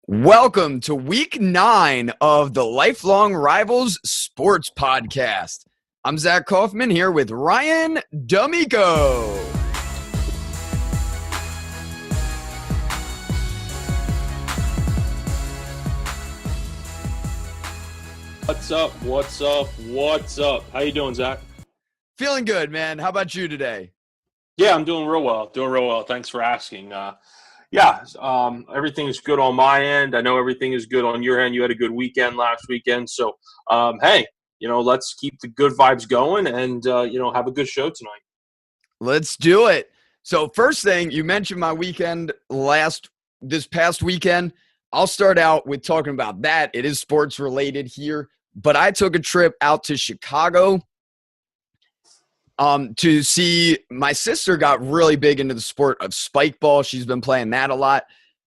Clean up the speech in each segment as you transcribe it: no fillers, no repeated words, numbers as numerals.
Welcome to week 9 of the Lifelong Rivals Sports Podcast. I'm Zach Kaufman here with Ryan D'Amico. What's up? How you doing, Zach? Feeling good, man. How about you today? Yeah, I'm doing real well. Thanks for asking. Everything is good on my end. I know everything is good on your end. You had a good weekend last weekend. So, hey, let's keep the good vibes going and, have a good show tonight. Let's do it. So first thing, you mentioned my weekend this past weekend. I'll start out with talking about that. It is sports related here, but I took a trip out to Chicago to see my sister got really big into the sport of Spikeball. She's been playing that a lot.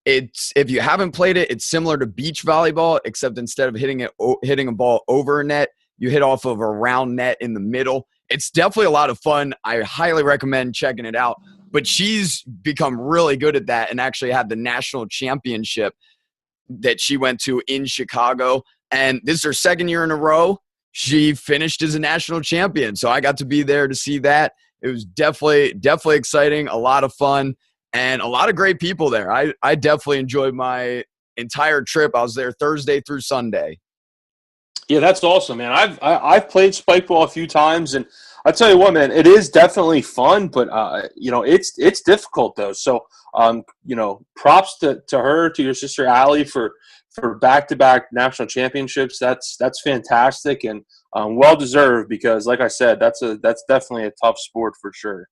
If you haven't played it, it's similar to beach volleyball, except instead of hitting a ball over a net, you hit off of a round net in the middle. It's definitely a lot of fun. I highly recommend checking it out. But she's become really good at that and actually had the national championship that she went to in Chicago. And this is her second year in a row. She finished as a national champion. So I got to be there to see that. It was definitely exciting, a lot of fun, and a lot of great people there. I definitely enjoyed my entire trip. I was there Thursday through Sunday. Yeah, that's awesome, man. I've played Spikeball a few times, and I tell you what, man, it is definitely fun, but it's difficult though. So props to her, to your sister Allie for back-to-back national championships. That's fantastic and well deserved because, like I said, that's definitely a tough sport for sure.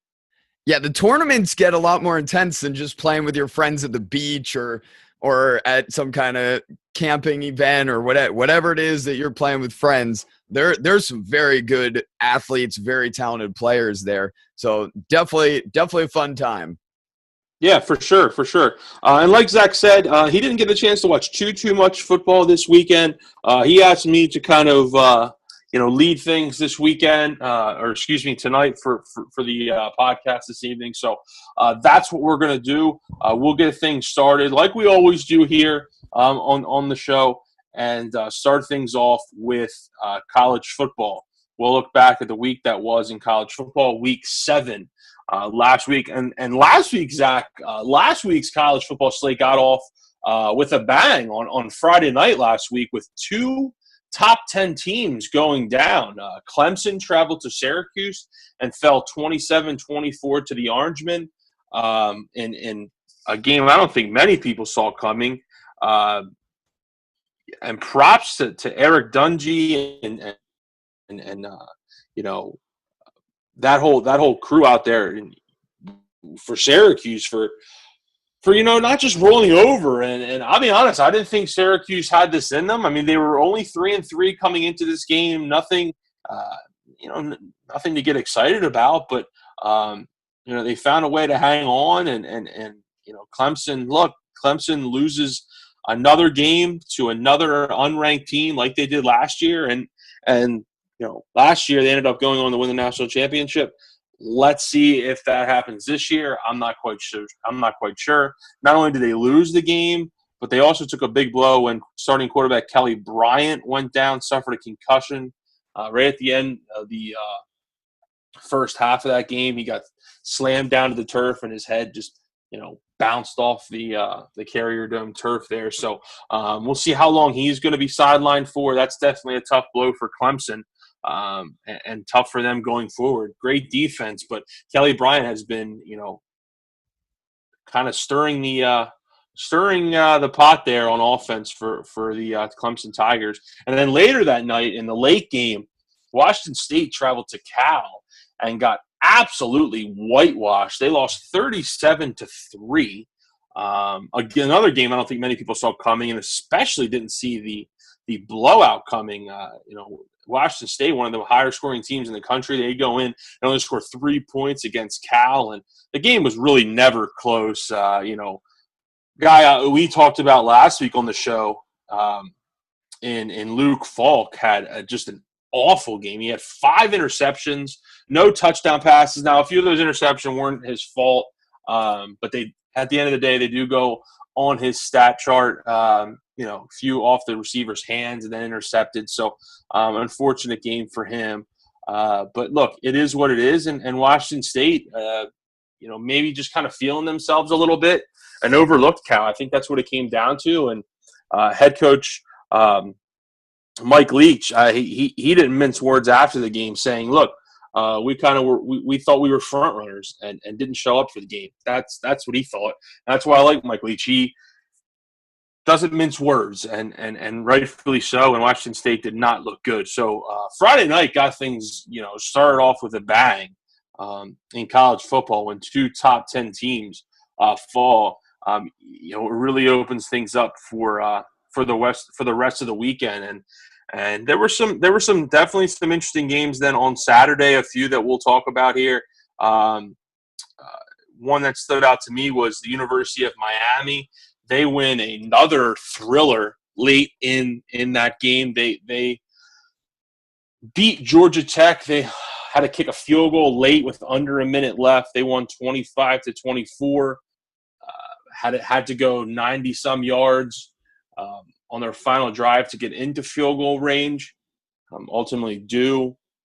Yeah, the tournaments get a lot more intense than just playing with your friends at the beach or at some kind of camping event or whatever it is that you're playing with friends. There's some very good athletes, very talented players there. So definitely a fun time. Yeah, for sure. And like Zach said, he didn't get the chance to watch too much football this weekend. He asked me to kind of, lead things this weekend, tonight for the podcast this evening. So that's what we're going to do. We'll get things started like we always do here on the show and start things off with college football. We'll look back at the week that was in college football, week 7. Last week, and last week, Zach, last week's college football slate got off with a bang on Friday night last week with 2 top 10 teams going down. Clemson traveled to Syracuse and fell 27-24 to the Orangemen in a game I don't think many people saw coming. And props to Eric Dungy and that whole crew out there for Syracuse for not just rolling over and I'll be honest, I didn't think Syracuse had this in them. I mean, they were only 3-3 coming into this game, nothing to get excited about, but they found a way to hang on and Clemson loses another game to another unranked team like they did last year and last year they ended up going on to win the national championship. Let's see if that happens this year. I'm not quite sure. Not only did they lose the game, but they also took a big blow when starting quarterback Kelly Bryant went down, suffered a concussion right at the end of the first half of that game. He got slammed down to the turf, and his head just bounced off the Carrier Dome turf there. So we'll see how long he's going to be sidelined for. That's definitely a tough blow for Clemson. And tough for them going forward. Great defense, but Kelly Bryant has been, kind of stirring the pot there on offense for the Clemson Tigers. And then later that night in the late game, Washington State traveled to Cal and got absolutely whitewashed. They lost 37-3. Again, another game I don't think many people saw coming, and especially didn't see the blowout coming. Washington State, one of the higher scoring teams in the country, they go in and only score 3 points against Cal, and the game was really never close. Guy we talked about last week on the show, in Luke Falk, had just an awful game. He had 5 interceptions, no touchdown passes. Now, a few of those interceptions weren't his fault, but at the end of the day, they do go on his stat chart. Few off the receiver's hands and then intercepted. So unfortunate game for him. But look, it is what it is. And Washington State, maybe just kind of feeling themselves a little bit. An overlooked Cal. I think that's what it came down to. And head coach Mike Leach, he didn't mince words after the game, saying, "Look, we thought we were front runners and didn't show up for the game." That's what he thought. That's why I like Mike Leach. He doesn't mince words, and rightfully so. And Washington State did not look good. So Friday night got things started off with a bang in college football when two top 10 teams fall. It really opens things up for the rest of the weekend. And there were definitely some interesting games then on Saturday, a few that we'll talk about here. One that stood out to me was the University of Miami. They win another thriller late in that game. They beat Georgia Tech. They had to kick a field goal late with under a minute left. They won 25-24. Had to go 90-some yards on their final drive to get into field goal range. Ultimately,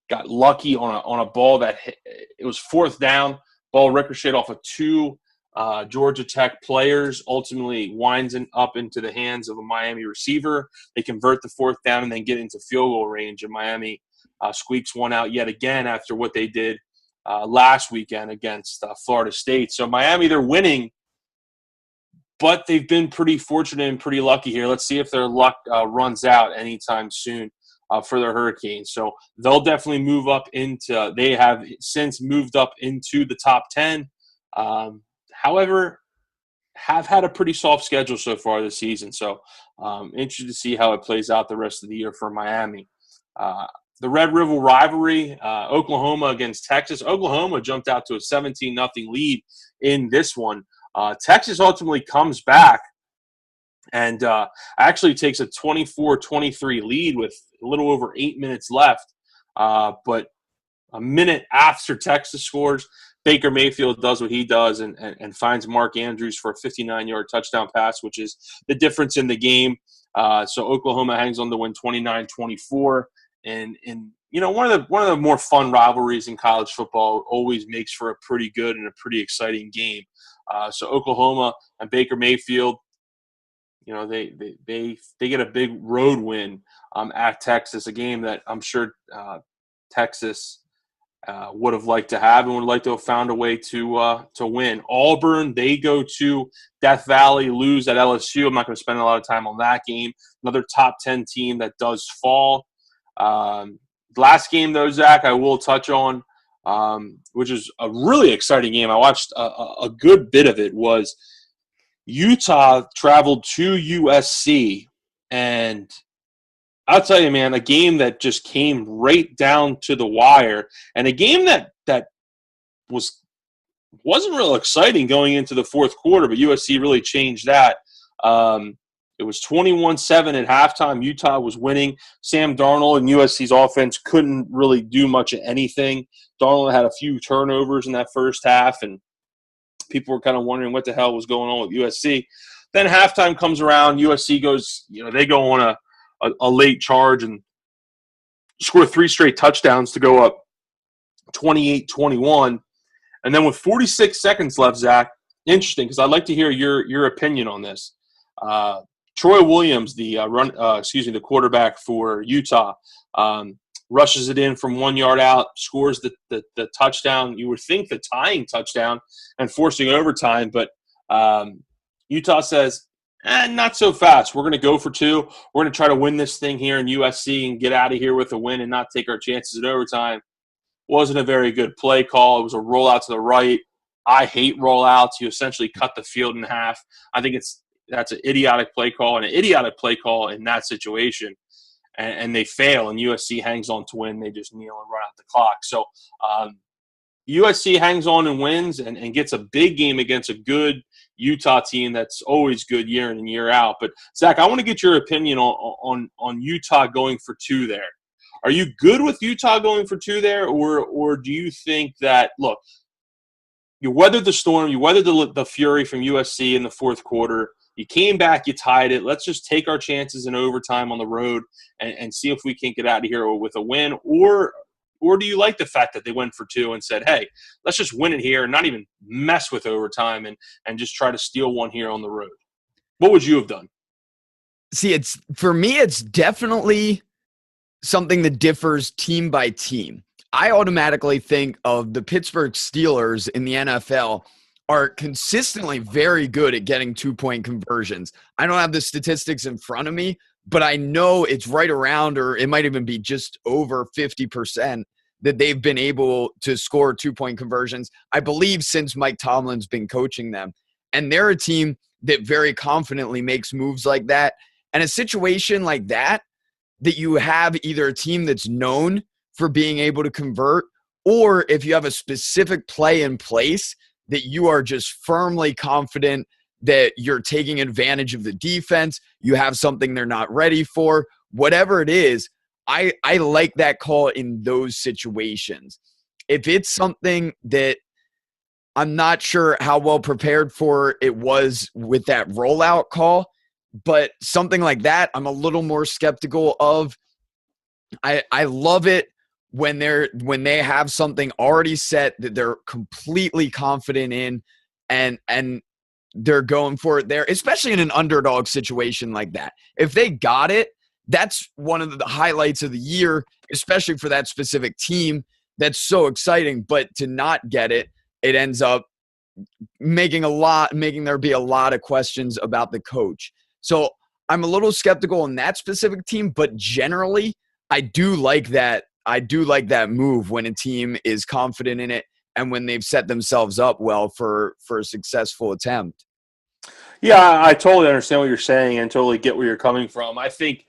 got lucky on a ball that it was fourth down. Ball ricocheted off of two Georgia Tech players. Ultimately, winds up into the hands of a Miami receiver. They convert the fourth down and then get into field goal range. And Miami squeaks one out yet again after what they did last weekend against Florida State. So Miami, they're winning, but they've been pretty fortunate and pretty lucky here. Let's see if their luck runs out anytime soon for the Hurricanes. So they'll definitely move up into – they have since moved up into the top 10. However, have had a pretty soft schedule so far this season. So interested to see how it plays out the rest of the year for Miami. The Red River rivalry, Oklahoma against Texas. Oklahoma jumped out to a 17-0 lead in this one. Texas ultimately comes back and actually takes a 24-23 lead with a little over 8 minutes left. But a minute after Texas scores, Baker Mayfield does what he does and finds Mark Andrews for a 59-yard touchdown pass, which is the difference in the game. So Oklahoma hangs on to win 29-24. And one of the more fun rivalries in college football always makes for a pretty good and a pretty exciting game. So Oklahoma and Baker Mayfield, they get a big road win at Texas, a game that I'm sure Texas would have liked to have and would like to have found a way to win. Auburn, they go to Death Valley, lose at LSU. I'm not going to spend a lot of time on that game. Another top 10 team that does fall. Last game, though, Zach, I will touch on, which is a really exciting game. I watched a good bit of it, was Utah traveled to USC. And I'll tell you, man, a game that just came right down to the wire, and a game that wasn't real exciting going into the fourth quarter, but USC really changed that. It was 21-7 at halftime. Utah was winning. Sam Darnold and USC's offense couldn't really do much of anything. Darnold had a few turnovers in that first half, and people were kind of wondering what the hell was going on with USC. Then halftime comes around. USC goes, they go on a late charge and score 3 straight touchdowns to go up 28-21. And then with 46 seconds left, Zach, interesting, because I'd like to hear your opinion on this. Troy Williams, the quarterback for Utah, rushes it in from 1 yard out, scores the touchdown. You would think the tying touchdown and forcing overtime, but Utah says, not so fast. We're going to go for 2. We're going to try to win this thing here in USC and get out of here with a win and not take our chances at overtime. Wasn't a very good play call. It was a rollout to the right. I hate rollouts. You essentially cut the field in half. I think that's an idiotic play call, and an idiotic play call in that situation. And they fail, and USC hangs on to win. They just kneel and run out the clock. So USC hangs on and wins and gets a big game against a good Utah team that's always good year in and year out. But, Zach, I want to get your opinion on Utah going for 2 there. Are you good with Utah going for 2 there, or do you think that, look, You weathered the storm. You weathered the fury from USC in the fourth quarter. You came back. You tied it. Let's just take our chances in overtime on the road and see if we can get out of here with a win. Or do you like the fact that they went for two and said, hey, let's just win it here and not even mess with overtime and just try to steal one here on the road? What would you have done? See, for me, it's definitely something that differs team by team. I automatically think of the Pittsburgh Steelers in the NFL are consistently very good at getting 2-point conversions. I don't have the statistics in front of me, but I know it's right around, or it might even be just over 50% that they've been able to score 2-point conversions, I believe, since Mike Tomlin's been coaching them. And they're a team that very confidently makes moves like that. And a situation like that you have either a team that's known for being able to convert, or if you have a specific play in place that you are just firmly confident that you're taking advantage of the defense, you have something they're not ready for, whatever it is, I like that call in those situations. If it's something that I'm not sure how well prepared for it was with that rollout call, but something like that, I'm a little more skeptical of. I love it when they have something already set that they're completely confident in and they're going for it there, especially in an underdog situation like that. If they got it, that's one of the highlights of the year, especially for that specific team. That's so exciting. But to not get it, it ends up making there be a lot of questions about the coach. So I'm a little skeptical in that specific team, but generally I do like that. I do like that move when a team is confident in it and when they've set themselves up well for a successful attempt. Yeah, I totally understand what you're saying and totally get where you're coming from. I think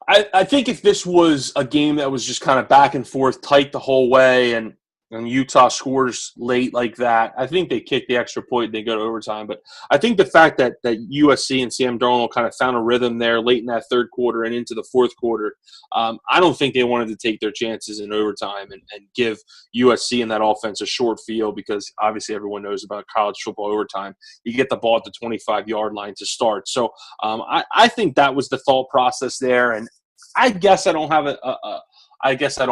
if this was a game that was just kind of back and forth, tight the whole way, and Utah scores late like that, I think they kick the extra point and they go to overtime. But I think the fact that USC and Sam Darnold kind of found a rhythm there late in that third quarter and into the fourth quarter, I don't think they wanted to take their chances in overtime and give USC and that offense a short field, because obviously everyone knows about college football overtime. You get the ball at the 25-yard line to start. So I think that was the thought process there. And I guess I don't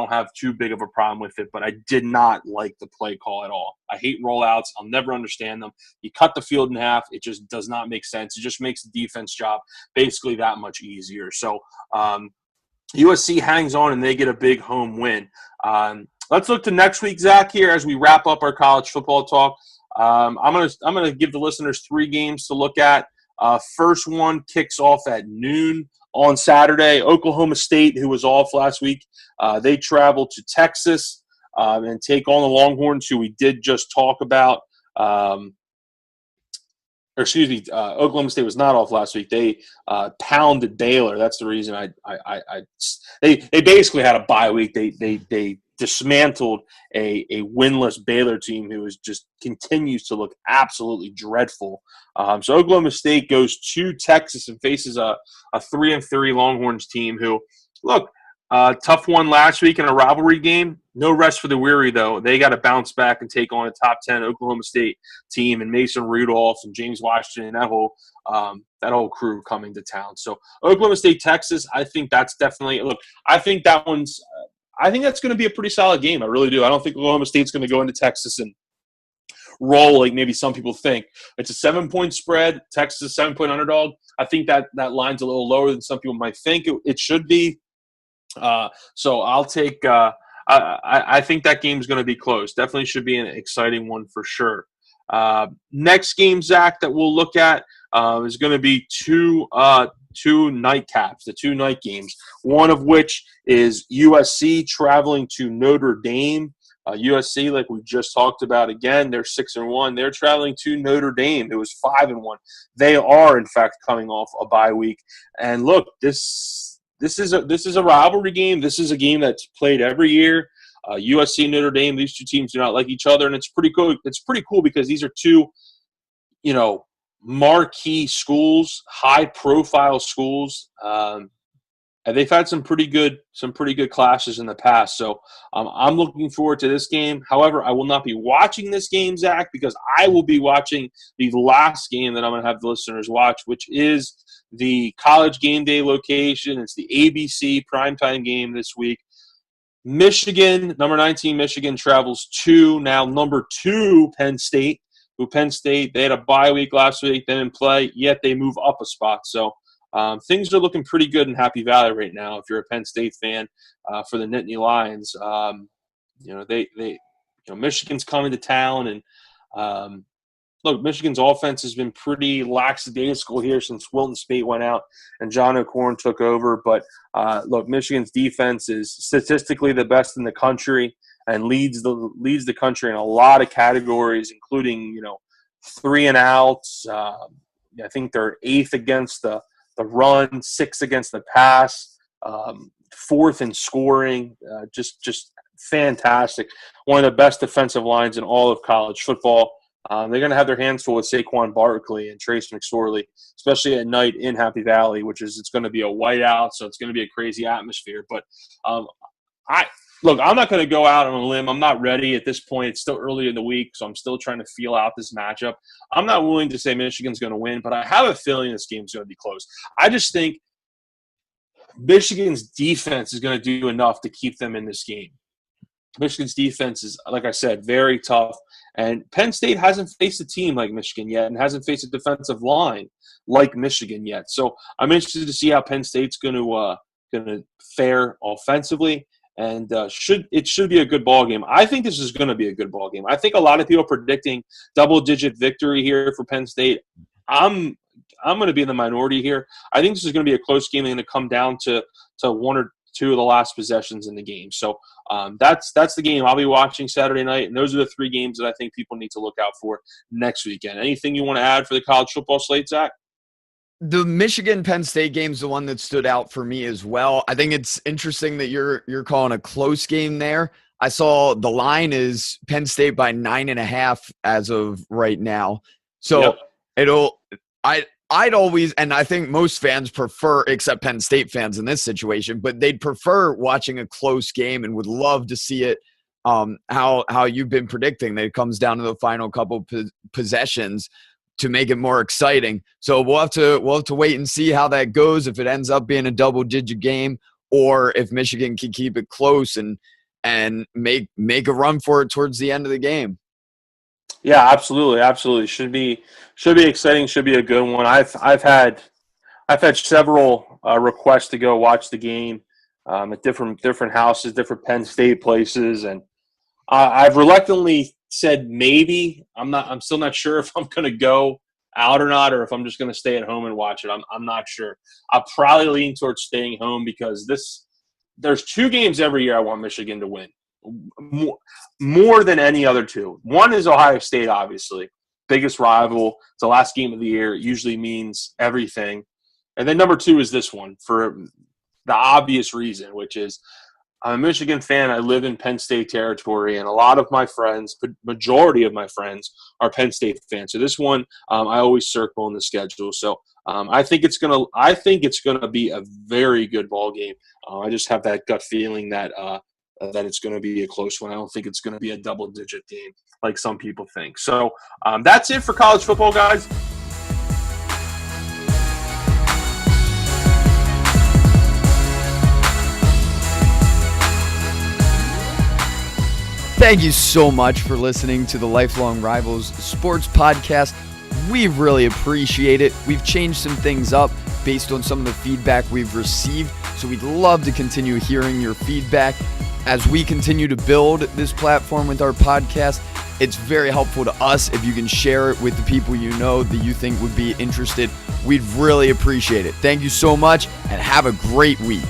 have too big of a problem with it, but I did not like the play call at all. I hate rollouts. I'll never understand them. You cut the field in half. It just does not make sense. It just makes the defense job basically that much easier. So USC hangs on and they get a big home win. Let's look to next week, Zach, here as we wrap up our college football talk. I'm gonna give the listeners 3 games to look at. First one kicks off at noon on Saturday. Oklahoma State, who was off last week, they travel to Texas and take on the Longhorns, who we did just talk about. Oklahoma State was not off last week. They pounded Baylor. That's the reason they basically had a bye week. They dismantled a winless Baylor team who continues to look absolutely dreadful. So Oklahoma State goes to Texas and faces a 3-3 Longhorns team who, look, tough one last week in a rivalry game. No rest for the weary, though. They got to bounce back and take on a top 10 Oklahoma State team and Mason Rudolph and James Washington and that whole crew coming to town. So Oklahoma State, Texas, I think that's definitely – look, I think that's going to be a pretty solid game. I really do. I don't think Oklahoma State's going to go into Texas and roll like maybe some people think. It's a 7-point spread. Texas is a 7-point underdog. I think that line's a little lower than some people might think it should be. So I'll take I think that game's going to be close. Definitely should be an exciting one for sure. Next game, Zach, that we'll look at is going to be two nightcaps, the 2 night games, one of which is USC traveling to Notre Dame. USC, like we just talked about, again, they're 6-1. They're traveling to Notre Dame, who is 5-1. They are, in fact, coming off a bye week. And look, this is a rivalry game. This is a game that's played every year. USC, Notre Dame, these 2 teams do not like each other, and it's pretty cool. It's pretty cool because these are 2, marquee schools, high-profile schools. and they've had some pretty good clashes in the past. So I'm looking forward to this game. However, I will not be watching this game, Zach, because I will be watching the last game that I'm going to have the listeners watch, which is the College Game Day location. It's the ABC primetime game this week. Michigan, number 19 Michigan, travels to now number 2 Penn State. Penn State, they had a bye week last week, they didn't play, yet they move up a spot. So things are looking pretty good in Happy Valley right now. If you're a Penn State fan, for the Nittany Lions, Michigan's coming to town, and look, Michigan's offense has been pretty lackadaisical here since Wilton Speight went out and John O'Corn took over. But look, Michigan's defense is statistically the best in the country and leads the country in a lot of categories, including 3 and outs. I think they're 8th against the run, 6th against the pass, 4th in scoring. Just fantastic. One of the best defensive lines in all of college football. They're going to have their hands full with Saquon Barkley and Trace McSorley, especially at night in Happy Valley, it's going to be a whiteout, so it's going to be a crazy atmosphere. But I'm not going to go out on a limb. I'm not ready at this point. It's still early in the week, so I'm still trying to feel out this matchup. I'm not willing to say Michigan's going to win, but I have a feeling this game's going to be close. I just think Michigan's defense is going to do enough to keep them in this game. Michigan's defense is, like I said, very tough. And Penn State hasn't faced a team like Michigan yet and hasn't faced a defensive line like Michigan yet. So I'm interested to see how Penn State's going to fare offensively. And it should be a good ball game. I think this is going to be a good ball game. I think a lot of people predicting double-digit victory here for Penn State. I'm going to be in the minority here. I think this is going to be a close game and going to come down to 1 or 2 of the last possessions in the game. So that's the game I'll be watching Saturday night, and those are the 3 games that I think people need to look out for next weekend. Anything you want to add for the college football slate, Zach? The Michigan-Penn State game is the one that stood out for me as well. I think it's interesting that you're calling a close game there. I saw the line is Penn State by 9.5 as of right now. So yep. I'd always, and I think most fans prefer, except Penn State fans in this situation, but they'd prefer watching a close game and would love to see it how you've been predicting that it comes down to the final couple possessions to make it more exciting. So we'll have to wait and see how that goes, if it ends up being a double-digit game or if Michigan can keep it close and make a run for it towards the end of the game. Yeah, absolutely. Should be exciting. Should be a good one. I've had several requests to go watch the game at different houses, different Penn State places, and I've reluctantly said maybe. I'm still not sure if I'm going to go out or not, or if I'm just going to stay at home and watch it. I'm not sure. I'll probably lean towards staying home because there's 2 games every year I want Michigan to win. More than any other 2. One is Ohio State, obviously. Biggest rival. It's the last game of the year. It usually means everything. And then number 2 is this one for the obvious reason, which is I'm a Michigan fan. I live in Penn State territory, and a lot of my friends, majority of my friends, are Penn State fans. So this one I always circle in the schedule. So I think it's gonna be a very good ball game. I just have that gut feeling that it's going to be a close one. I don't think it's going to be a double-digit game like some people think. So that's it for college football, guys. Thank you so much for listening to the Lifelong Rivals Sports Podcast. We really appreciate it. We've changed some things up based on some of the feedback we've received, so we'd love to continue hearing your feedback. As we continue to build this platform with our podcast, it's very helpful to us if you can share it with the people you know that you think would be interested. We'd really appreciate it. Thank you so much, and have a great week.